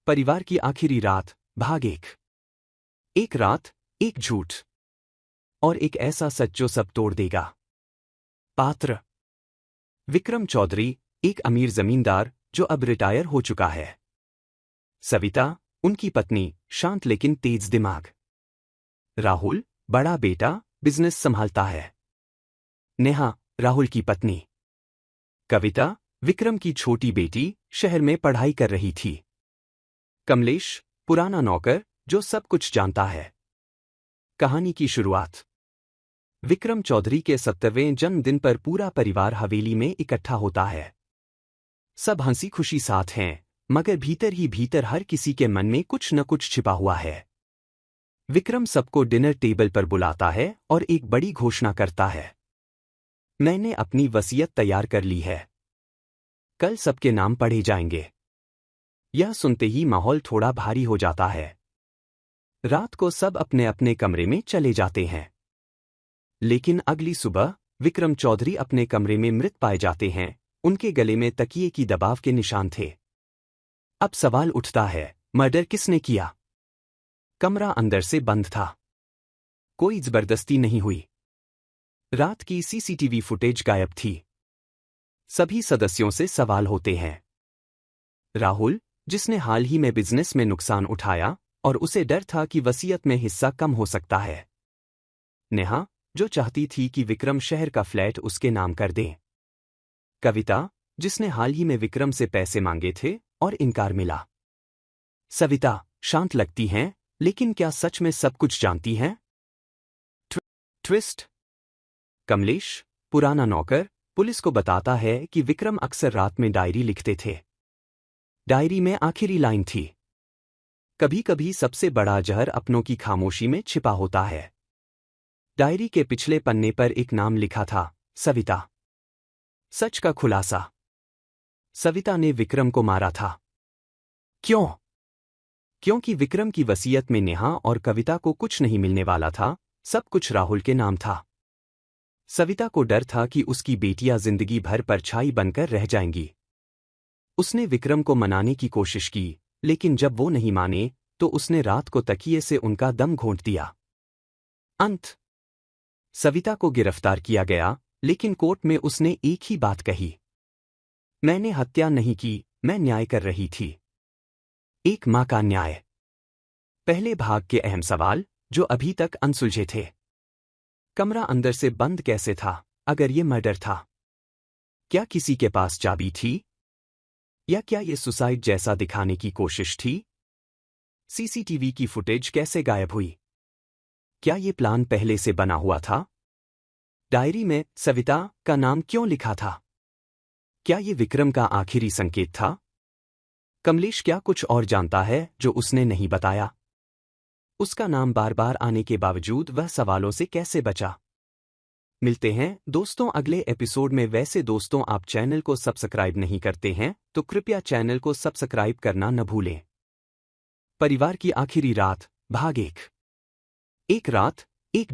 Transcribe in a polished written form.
परिवार की आखिरी रात, भाग एक रात, एक झूठ और एक ऐसा सच जो सब तोड़ देगा। पात्र: विक्रम चौधरी, एक अमीर जमींदार जो अब रिटायर हो चुका है। सविता, उनकी पत्नी, शांत लेकिन तेज दिमाग। राहुल, बड़ा बेटा, बिजनेस संभालता है। नेहा, राहुल की पत्नी। कविता, विक्रम की छोटी बेटी, शहर में पढ़ाई कर रही थी। कमलेश, पुराना नौकर जो सब कुछ जानता है। कहानी की शुरुआत। विक्रम चौधरी के 70वें जन्मदिन पर पूरा परिवार हवेली में इकट्ठा होता है। सब हंसी खुशी साथ हैं, मगर भीतर ही भीतर हर किसी के मन में कुछ न कुछ छिपा हुआ है। विक्रम सबको डिनर टेबल पर बुलाता है और एक बड़ी घोषणा करता है। मैंने अपनी वसीयत तैयार कर ली है। कल सबके नाम पढ़े जाएंगे। यह सुनते ही माहौल थोड़ा भारी हो जाता है। रात को सब अपने अपने कमरे में चले जाते हैं। लेकिन अगली सुबह विक्रम चौधरी अपने कमरे में मृत पाए जाते हैं। उनके गले में तकिए की दबाव के निशान थे। अब सवाल उठता है, मर्डर किसने किया? कमरा अंदर से बंद था। कोई जबरदस्ती नहीं हुई। रात की सीसीटीवी फुटेज गायब थी। सभी सदस्यों से सवाल होते हैं। राहुल, जिसने हाल ही में बिजनेस में नुकसान उठाया और उसे डर था कि वसीयत में हिस्सा कम हो सकता है। नेहा, जो चाहती थी कि विक्रम शहर का फ्लैट उसके नाम कर दे। कविता, जिसने हाल ही में विक्रम से पैसे मांगे थे और इनकार मिला। सविता, शांत लगती हैं, लेकिन क्या सच में सब कुछ जानती हैं? ट्विस्ट: कमलेश, पुराना नौकर, पुलिस को बताता है कि विक्रम अक्सर रात में डायरी लिखते थे। डायरी में आखिरी लाइन थी, कभी कभी सबसे बड़ा जहर अपनों की खामोशी में छिपा होता है। डायरी के पिछले पन्ने पर एक नाम लिखा था, सविता। सच का खुलासा: सविता ने विक्रम को मारा था। क्यों? क्योंकि विक्रम की वसीयत में नेहा और कविता को कुछ नहीं मिलने वाला था, सब कुछ राहुल के नाम था। सविता को डर था कि उसकी बेटियां जिंदगी भर परछाई बनकर रह जाएंगी। उसने विक्रम को मनाने की कोशिश की, लेकिन जब वो नहीं माने तो उसने रात को तकिए से उनका दम घोंट दिया। अंत: सविता को गिरफ्तार किया गया, लेकिन कोर्ट में उसने एक ही बात कही, मैंने हत्या नहीं की, मैं न्याय कर रही थी। एक मां का न्याय। पहले भाग के अहम सवाल जो अभी तक अनसुलझे थे। कमरा अंदर से बंद कैसे था? अगर ये मर्डर था, क्या किसी के पास चाबी थी? या क्या ये सुसाइड जैसा दिखाने की कोशिश थी? सीसीटीवी की फुटेज कैसे गायब हुई? क्या ये प्लान पहले से बना हुआ था? डायरी में सविता का नाम क्यों लिखा था? क्या ये विक्रम का आखिरी संकेत था? कमलेश क्या कुछ और जानता है जो उसने नहीं बताया? उसका नाम बार बार आने के बावजूद वह सवालों से कैसे बचा? मिलते हैं दोस्तों अगले एपिसोड में। वैसे दोस्तों, आप चैनल को सब्सक्राइब नहीं करते हैं तो कृपया चैनल को सब्सक्राइब करना न भूलें। परिवार की आखिरी रात, भाग एक रात, एक